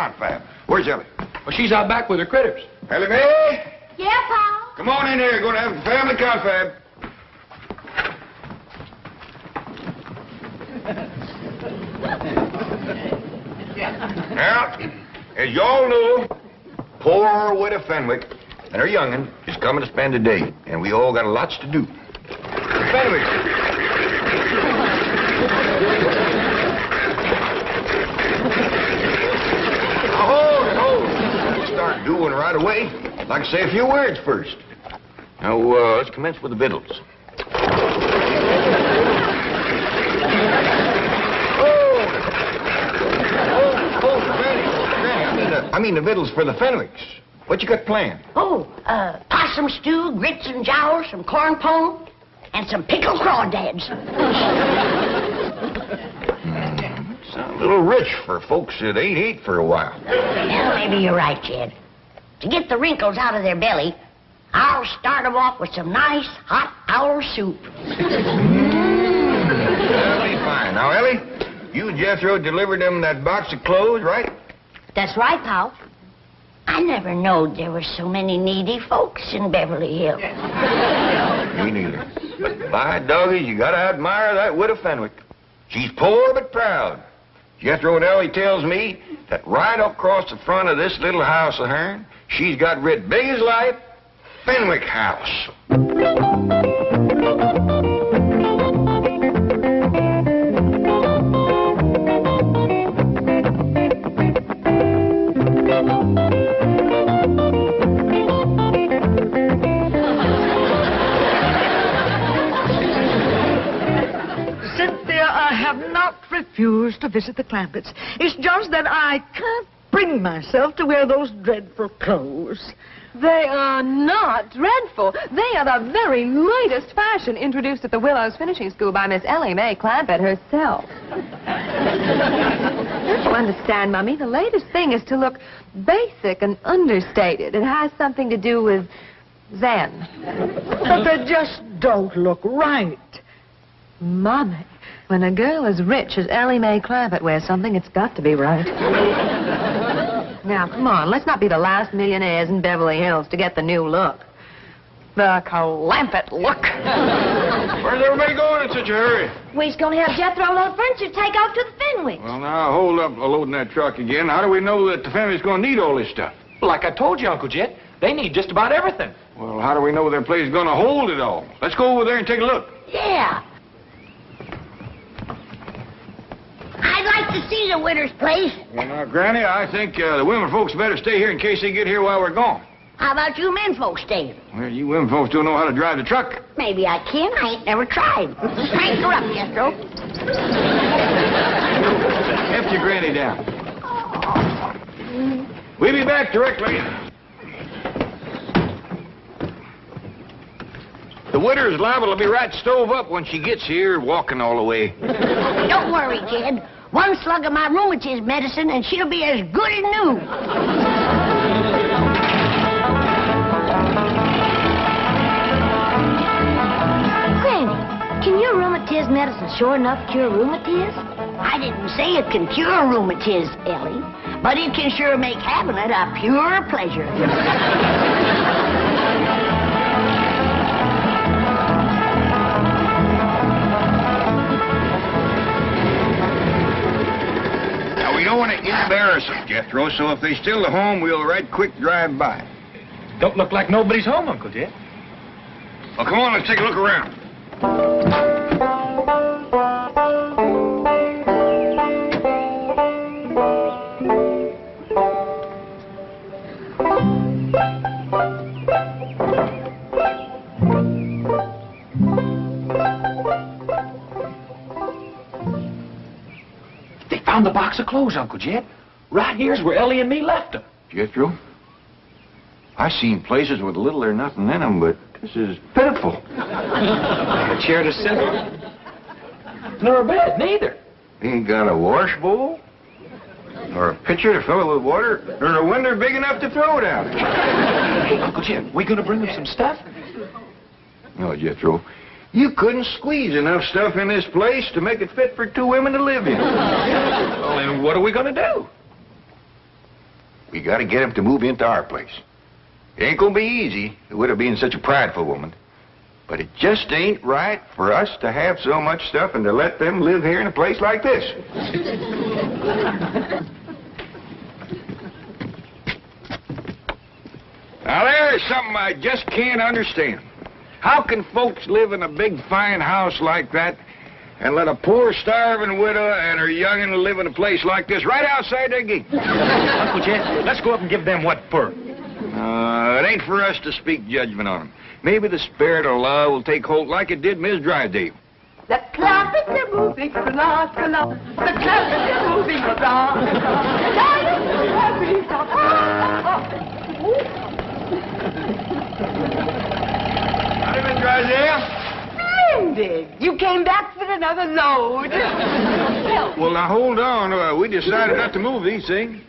confab. Where's Ellie? Well, she's out back with her critters. Ellie Mae? Yeah, Pa? Come on in here. Going to have a family confab. Now, as you all know, poor widow Fenwick and her young'un is coming to spend the day, and we all got lots to do. Fenwick. Hold it. We'll start doing right away. I'd like to say a few words first. Now, let's commence with the victuals. I mean the victuals for the Fenwicks. What you got planned? Possum stew, grits and jowls, some corn pone, and some pickled crawdads. Sound a little rich for folks that ain't ate for a while. Well, maybe you're right, Jed. To get the wrinkles out of their belly, I'll start them off with some nice hot owl soup. That'll be fine. Now, Ellie, you and Jethro delivered them that box of clothes, right? That's right, Pal. I never knowed there were so many needy folks in Beverly Hills. Me neither. But by doggies, you gotta admire that widow Fenwick. She's poor but proud. Jethro and Ellie tells me that right across the front of this little house of hern, she's got writ big as life, Fenwick House. Refuse to visit the Clampetts. It's just that I can't bring myself to wear those dreadful clothes. They are not dreadful. They are the very latest fashion introduced at the Willows Finishing School by Miss Ellie Mae Clampett herself. Don't you understand, Mummy? The latest thing is to look basic and understated. It has something to do with Zen. But they just don't look right. Mummy, when a girl as rich as Ellie Mae Clampett wears something, it's got to be right. Now, come on, let's not be the last millionaires in Beverly Hills to get the new look. The Clampett look. Where's everybody going in such a hurry? We're going to have Jethro load furniture take off to the Fenwicks. Well, now, hold up loading that truck again. How do we know that the family's going to need all this stuff? Well, like I told you, Uncle Jet, they need just about everything. Well, how do we know their place is going to hold it all? Let's go over there and take a look. Yeah. I'd like to see the winter's place. Well, now, Granny, I think the women folks better stay here in case they get here while we're gone. How about you men folks staying? Well, you women folks don't know how to drive the truck. Maybe I can. I ain't never tried. Crank her up, Jethro. Lift your Granny down. We'll be back directly. The widow's liable to be right stove up when she gets here, walking all the way. Don't worry, kid. One slug of my rheumatism medicine, and she'll be as good as new. Granny, can your rheumatism medicine sure enough cure rheumatism? I didn't say it can cure rheumatism, Ellie, but it can sure make having it a pure pleasure. We don't want to embarrass them, Jethro, so if they still at home, we'll right quick drive by. Don't look like nobody's home, Uncle Jet. Well, come on, let's take a look around. Found the box of clothes, Uncle Jet. Right here's where Ellie and me left them. Jethro, I seen places with little or nothing in them, but this is pitiful. A chair to sit on. Nor a bed, neither. Ain't got a wash bowl, or a pitcher to fill it with water, or a window big enough to throw it out. Hey, Uncle Jet, we gonna bring them some stuff? No, Jethro. You couldn't squeeze enough stuff in this place to make it fit for two women to live in. Well, then what are we going to do? We got to get him to move into our place. It ain't gonna be easy, with her being such a prideful woman. But it just ain't right for us to have so much stuff and to let them live here in a place like this. Now, there's something I just can't understand. How can folks live in a big, fine house like that and let a poor, starving widow and her young'un live in a place like this right outside their gate? Uncle Jed, let's go up and give them what for. It ain't for us to speak judgment on them. Maybe the spirit of love will take hold like it did Miss Drysdale. The Clampett are moving from last to last. The Clampett are moving from last to last. Howdy, Miss Drysdale. Splendid. You came back with another load. Well, now, hold on. We decided not to move these things.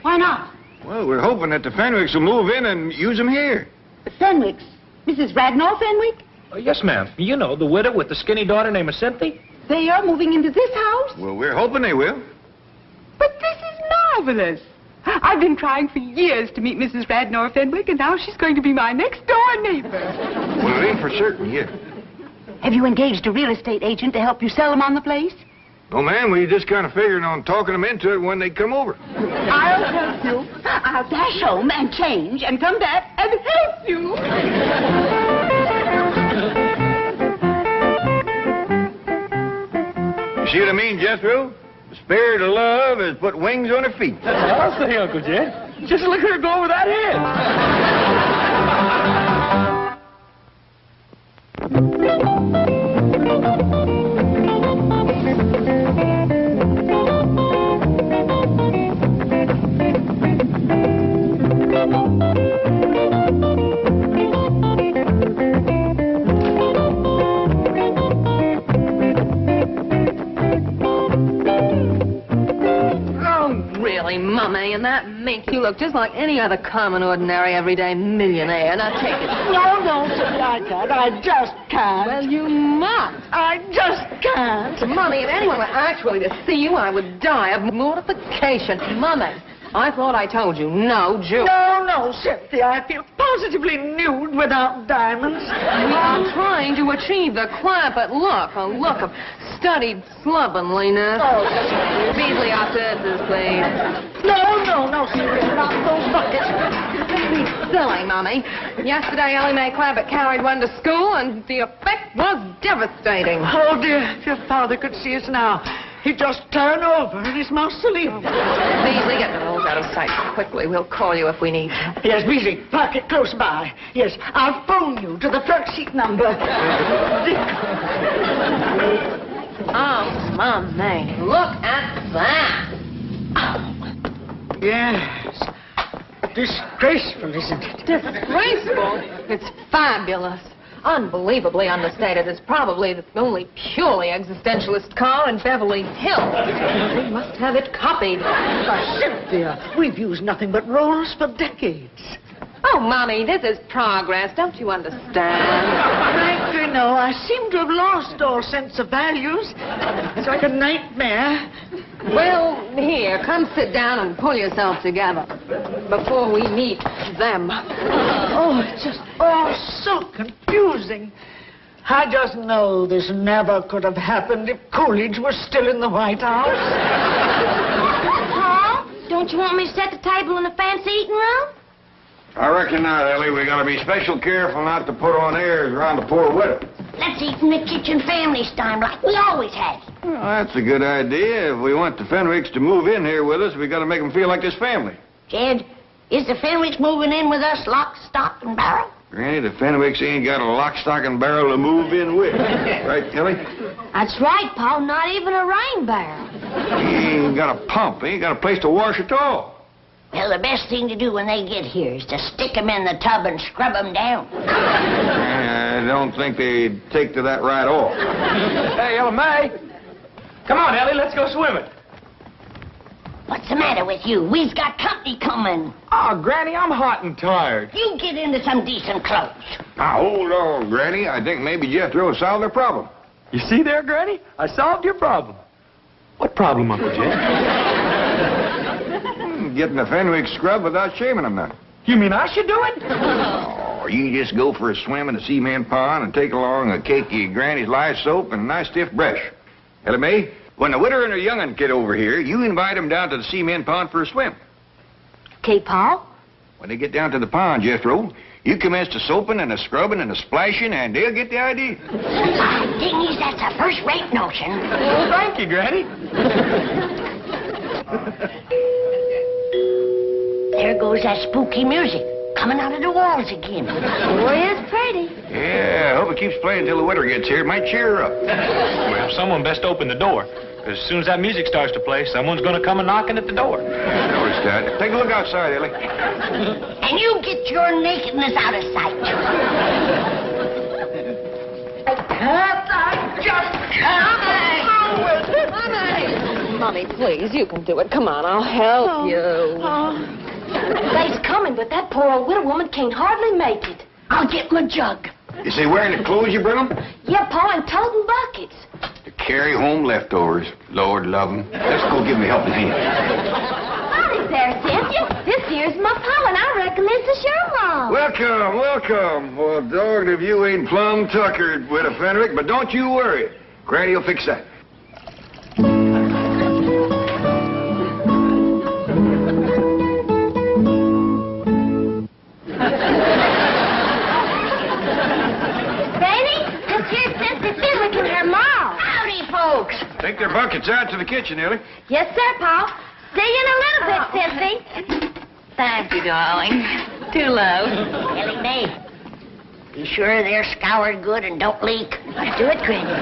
Why not? Well, we're hoping that the Fenwicks will move in and use them here. The Fenwicks. Mrs. Radnor Fenwick? Yes, ma'am. You know, the widow with the skinny daughter named Cynthia. They are moving into this house? Well, we're hoping they will. But this is marvelous. I've been trying for years to meet Mrs. Radnor Fenwick, and now she's going to be my next-door neighbor. Well, it ain't for certain yet. Have you engaged a real estate agent to help you sell them on the place? Oh, ma'am, we just kind of figured on talking them into it when they come over. I'll help you. I'll dash home and change and come back and help you. You see what I mean, Jethro? The spirit of love has put wings on her feet. That's what I'll say, Uncle Jed. Just look at her go over that head. Mummy, and that makes you look just like any other common, ordinary, everyday millionaire. Now take it. No, I can't. I just can't. Well, you must. I just can't. Mummy, if anyone were actually to see you, I would die of mortification. Mummy, I thought I told you, no jewelry. No, Cynthia. I feel positively nude without diamonds. I'm trying to achieve the Clampett look, a look of studied slovenliness. Oh, Beasley, upstairs, please. No, Cynthia, not those buckets. Be silly, Mummy. Yesterday, Ellie Mae Clampett carried one to school, and the effect was devastating. Oh, dear, if your father could see us now, he'd just turn over in his mausoleum. Beasley, get the rolls out of sight quickly. We'll call you if we need to. Yes, Beasley, park it close by. Yes, I'll phone you to the front seat number. Oh, Mummy, look at that. Yes. Disgraceful, isn't it? Disgraceful? It's fabulous. Unbelievably understated. It's probably the only purely existentialist car in Beverly Hills. We must have it copied. Cynthia, we've used nothing but rolls for decades. Oh, Mommy, this is progress. Don't you understand? Frankly, no. I seem to have lost all sense of values. It's like a nightmare. Well, here, come sit down and pull yourself together before we meet them. Oh, it's just all so confusing. I just know this never could have happened if Coolidge was still in the White House. Paul, don't you want me to set the table in the fancy eating room? I reckon not, Ellie. We gotta be special careful not to put on airs around the poor widow. Let's eat in the kitchen family style like we always have. Well, that's a good idea. If we want the Fenwicks to move in here with us, we gotta make them feel like this family. Jed, is the Fenwicks moving in with us lock, stock, and barrel? Granny, the Fenwicks ain't got a lock, stock, and barrel to move in with. Right, Ellie? That's right, Paul. Not even a rain barrel. He ain't got a pump. He ain't got a place to wash at all. Well, the best thing to do when they get here is to stick them in the tub and scrub them down. I don't think they'd take to that right off. Hey, Ellie Mae. Come on, Ellie, let's go swimming. What's the matter with you? We've got company coming. Oh, Granny, I'm hot and tired. You get into some decent clothes. Now, hold on, Granny. I think maybe Jethro solved their problem. You see there, Granny? I solved your problem. What problem, Uncle Jed? getting the Fenwick scrub without shaving them none. You mean I should do it? Oh, you just go for a swim in the cement pond and take along a cakey Granny's lye soap and a nice stiff brush. Ellie Mae, when the widow and her young'un get over here, you invite them down to the cement pond for a swim. Okay, Pa? When they get down to the pond, Jethro, you commence the soaping and the scrubbing and the splashing, and they'll get the idea. Dingies, that's a first-rate notion. Oh, thank you, Granny. There goes that spooky music, coming out of the walls again. Boy, it's pretty. Yeah, I hope it keeps playing till the widow gets here. It might cheer her up. Well, someone best open the door. As soon as that music starts to play, someone's going to come a knocking at the door. I noticed that. Take a look outside, Ellie. And you get your nakedness out of sight. Mommy, please, you can do it. Come on, I'll help you. They's coming, but that poor old widow woman can't hardly make it. I'll get my jug. Is they wearing the clothes you bring them? Yeah, Pa, and toting buckets. To carry home leftovers. Lord love 'em. Let's go give 'em a helping hand. Howdy there, Cynthia. This here's my Pa, and I reckon this is your mom. Welcome, welcome. Well, dogged if you ain't plumb tuckered, Widow Fenwick, but don't you worry. Granny will fix that. Take their buckets out to the kitchen, Ellie. Yes, sir, Pa. See you in a little bit, Cynthia. Thank you, darling. Too low. Ellie Mae, be sure they're scoured good and don't leak. Do it, Granny.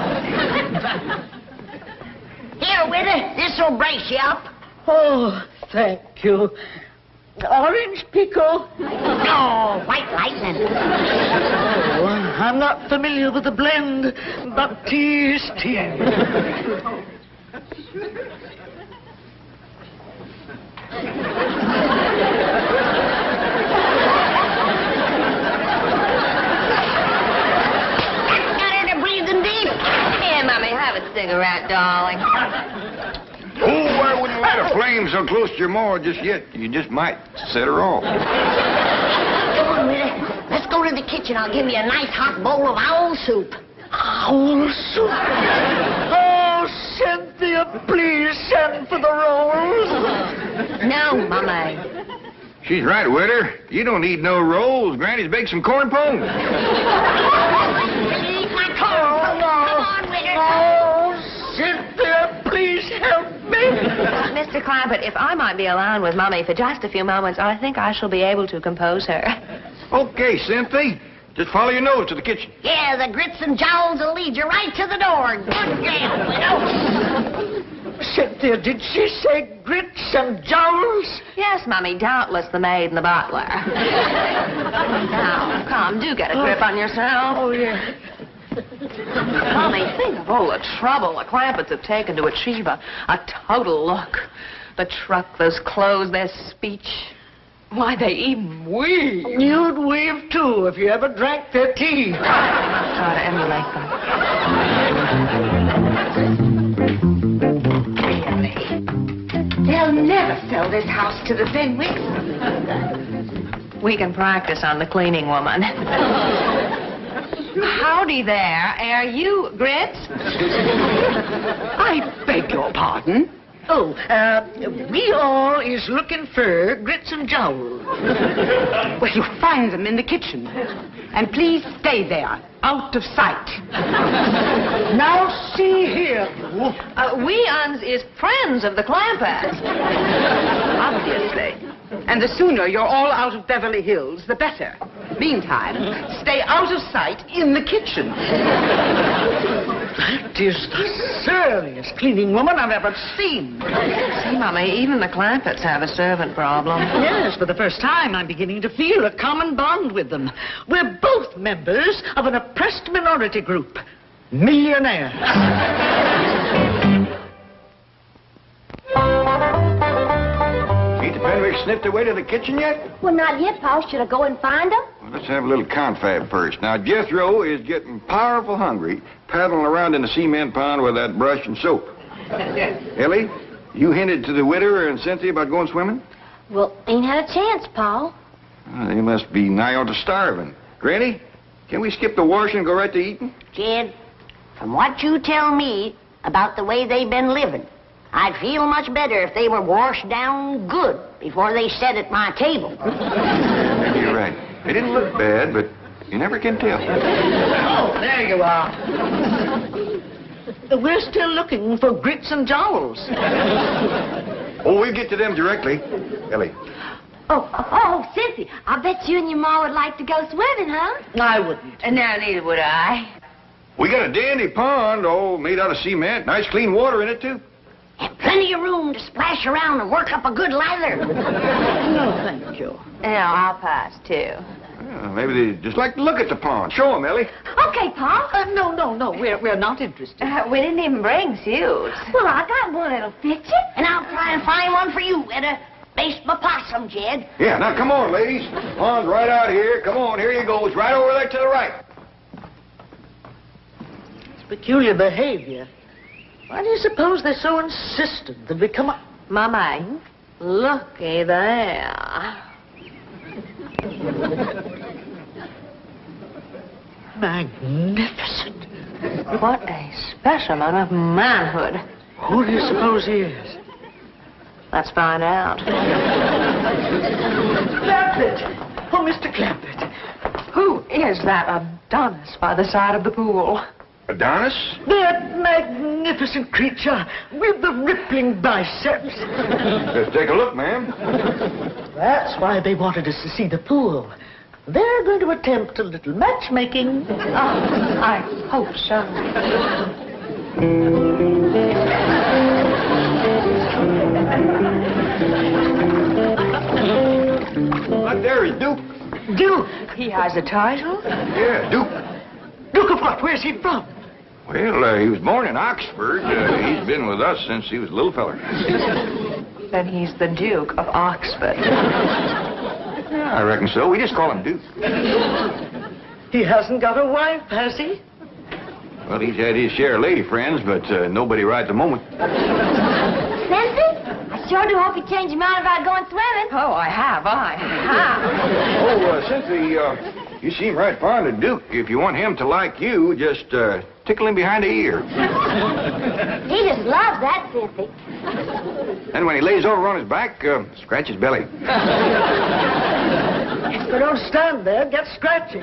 Here, widow, this'll brace you up. Oh, thank you. Orange pickle? No, white lightning. Oh, I'm not familiar with the blend, but tasty. Got her to breathing deep. Here, Mommy, have a cigarette, darling. Oh, I wouldn't light a flame so close to your maw just yet. You just might set her off. Come on, widow. Let's go to the kitchen. I'll give you a nice hot bowl of owl soup. Owl soup? Oh, Cynthia, please send for the rolls. No, Mommy. She's right, widow. You don't need no rolls. Granny's baked some corn pone. Eat my corn. Come on, widow. Oh, Cynthia, please help me. Mr. Clampett, if I might be alone with Mommy for just a few moments, I think I shall be able to compose her. Okay, Cynthia. Just follow your nose to the kitchen. Yeah, the grits and jowls will lead you right to the door. Good girl, widow. Cynthia, did she say grits and jowls? Yes, Mommy, doubtless the maid and the butler. Now, come, do get a grip on yourself. Oh, yeah. Mommy, think of all the trouble the Clampetts have taken to achieve a total look. The truck, those clothes, their speech. Why, they even weave. You'd weave, too, if you ever drank their tea. Try to emulate them. They'll never sell this house to the Fenwicks. We can practice on the cleaning woman. Howdy there. Are you Grits? I beg your pardon. Oh, we all is looking for grits and jowls. Well, you'll find them in the kitchen. And please stay there, out of sight. Now, see here. We uns is friends of the Clampetts. Obviously. And the sooner you're all out of Beverly Hills, the better. Meantime, stay out of sight in the kitchen. That is the surliest cleaning woman I've ever seen. See, Mommy, even the Clampetts have a servant problem. Yes, for the first time, I'm beginning to feel a common bond with them. We're both members of an oppressed minority group. Millionaires. Ain't the Fenwicks sniffed their way to the kitchen yet? Well, not yet, Pa. Should I go and find them? Well, let's have a little confab first. Now, Jethro is getting powerful hungry, paddling around in the cement pond with that brush and soap. Ellie, you hinted to the widow and Cynthia about going swimming? Well, ain't had a chance, Pa. They must be nigh on to starving. Granny, can we skip the washing and go right to eating? Jed, from what you tell me about the way they've been living, I'd feel much better if they were washed down good before they sat at my table. Maybe you're right. They didn't look bad, but you never can tell. Oh, there you are. We're still looking for grits and jowls. Oh, we'll get to them directly. Ellie. Oh, Cynthia, I bet you and your ma would like to go swimming, huh? I wouldn't. And now neither would I. We got a dandy pond, made out of cement. Nice clean water in it, too. And plenty of room to splash around and work up a good lather. No, thank you. No, I'll pass, too. Maybe they just like to look at the pond. Show them, Ellie. Okay, Pa. No. We're not interested. We didn't even bring suits. Well, I got one that'll fit you. And I'll try and find one for you at a base my possum, Jed. Yeah, now come on, ladies. Pond's right out here. Come on, here you go. It's right over there to the right. It's peculiar behavior. Why do you suppose they're so insistent that we come up? Mama, looky there. Magnificent. What a specimen of manhood. Who do you suppose he is? Let's find out. Clampett! Oh, Mr. Clampett. Who is that Adonis by the side of the pool? Adonis? That magnificent creature with the rippling biceps. Let's take a look, ma'am. That's why they wanted us to see the pool. They're going to attempt a little matchmaking. I hope so. Right there is Duke. Duke! He has a title? Yeah, Duke. Duke of what? Where's he from? Well, he was born in Oxford. He's been with us since he was a little feller. Then he's the Duke of Oxford. Yeah, I reckon so. We just call him Duke. He hasn't got a wife, has he? Well, he's had his share of lady friends, but nobody right at the moment. Cynthia, I sure do hope you change your mind about going swimming. Oh, I have. Oh, Cynthia, you seem right fond of Duke. If you want him to like you, just tickle him behind the ear. He just loves that, Cynthia. And when he lays over on his back, scratch his belly. So don't stand there. Get scratching.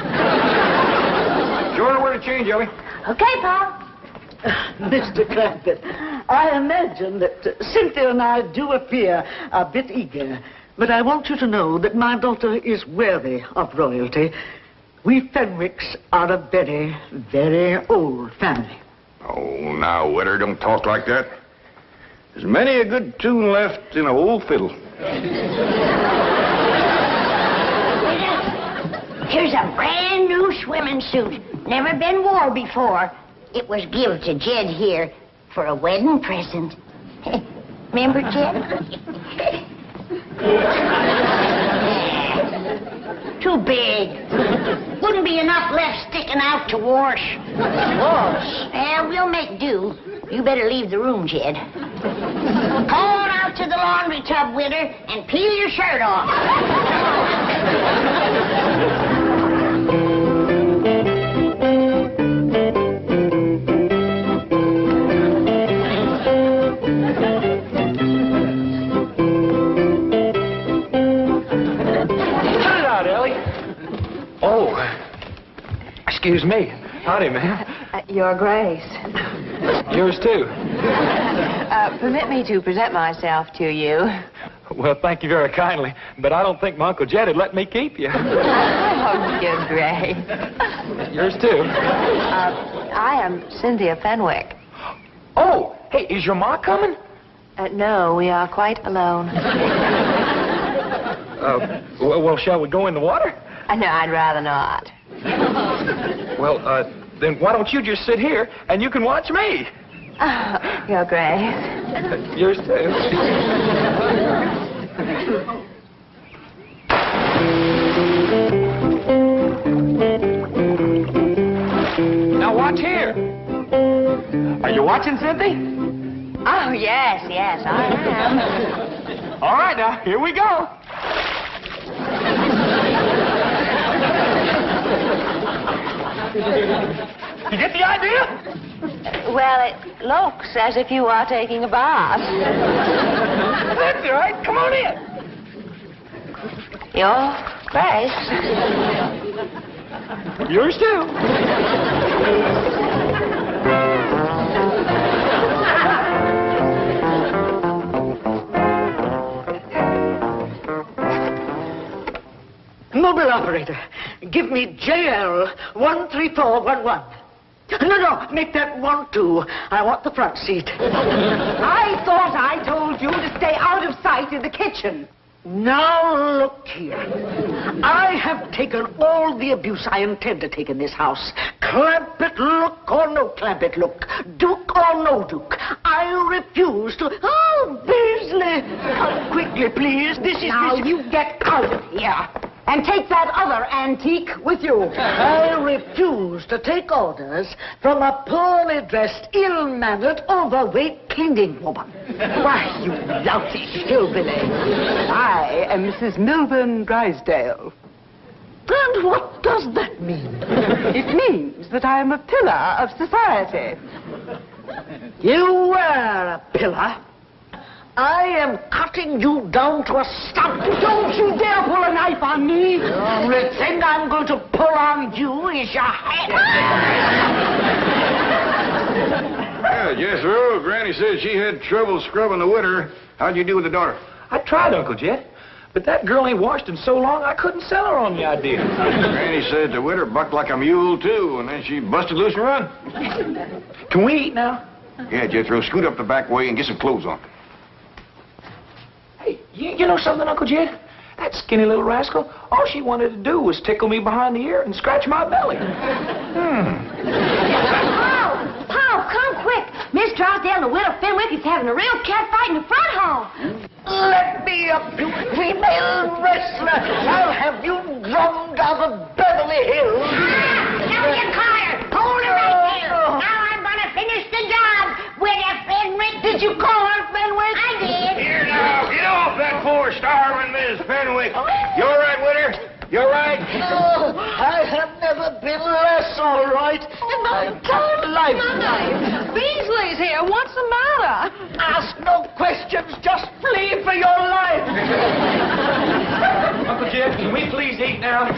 Show her where to change, Ellie. Okay, Pa. Mr. Clampett, I imagine that Cynthia and I do appear a bit eager, but I want you to know that my daughter is worthy of royalty. We Fenwicks are a very, very old family. Oh, now, Witter, don't talk like that. There's many a good tune left in an old fiddle. Here's a brand new swimming suit. Never been wore before. It was given to Jed here for a wedding present. Remember, Jed? Too big. Wouldn't be enough left sticking out to wash. Wash? Well, we'll make do. You better leave the room, Jed. Come on out to the laundry tub, Witter, and peel your shirt off. Excuse me. Howdy, ma'am. Your Grace. Yours, too. Permit me to present myself to you. Well, thank you very kindly, but I don't think my Uncle Jed would let me keep you. Oh, Your Grace. Yours, too. I am Cynthia Fenwick. Oh, hey, is your ma coming? No, we are quite alone. Well, shall we go in the water? No, I'd rather not. Well, then why don't you just sit here and you can watch me? Your Grace. Yours too. Now watch here. Are you watching, Cynthia? Oh, yes, I am. All right, now, here we go. You get the idea? Well, it looks as if you are taking a bath. That's all right. Come on in. Your Grace. Yours too. Mobile operator, give me JL 13411. No, make that 12. I want the front seat. I thought I told you to stay out of sight in the kitchen. Now look here. I have taken all the abuse I intend to take in this house. Clampett look or no Clampett look. Duke or no Duke. I refuse to... Oh, Beasley! Come quickly, please. Now you get out of here. And take that other antique with you. I refuse to take orders from a poorly dressed, ill-mannered, overweight cleaning woman. Why, you loutish hillbilly. I am Mrs. Milburn Drysdale. And what does that mean? It means that I am a pillar of society. You were a pillar. I am cutting you down to a stump. Don't you dare pull a knife on me. The only thing I'm going to pull on you is your head. Yeah, Jethro, Granny said she had trouble scrubbing the witter. How'd you do with the daughter? I tried, Uncle Jet, but that girl ain't washed in so long I couldn't sell her on the idea. Granny said the witter bucked like a mule, too, and then she busted loose and run. Can we eat now? Yeah, Jethro, scoot up the back way and get some clothes on. Hey, you know something, Uncle Jed? That skinny little rascal, all she wanted to do was tickle me behind the ear and scratch my belly. Paul, come quick. Miss Drysdale and the widow Fenwick is having a real cat fight in the front hall. Let me up, you female wrestler. I'll have you drummed out of Beverly Hills. Now you caught her. Hold her right there. Now I'm going to finish the job. Widow Fenwick. Did you call her Fenwick? I did. Here now, get off that poor starving Miss Fenwick. You all right, witter? You all right? Oh, I have never been less all right in my entire life. Beasley's here. What's the matter? Ask no questions. Just flee for your life. Uncle Jed, can we please eat now?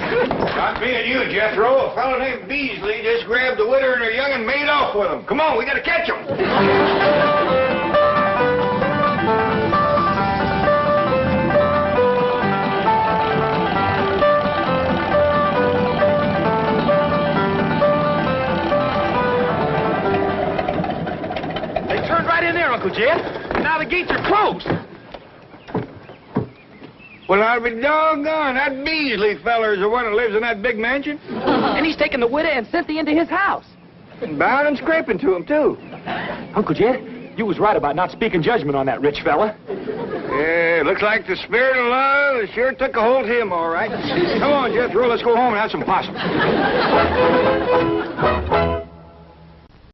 Not being you, Jethro. A fellow named Beasley just grabbed the witter and her young and made off with them. Come on, we gotta catch them. Right in there, Uncle Jed. Now the gates are closed. Well, I'll be doggone. That Beasley feller's the one that lives in that big mansion. And he's taken the widow and Cynthia into his house. Bound and scraping to him, too. Uncle Jed, you was right about not speaking judgment on that rich fella. Yeah, looks like the spirit of love sure took a hold of him, all right. Come on, Jethro, let's go home and have some possum.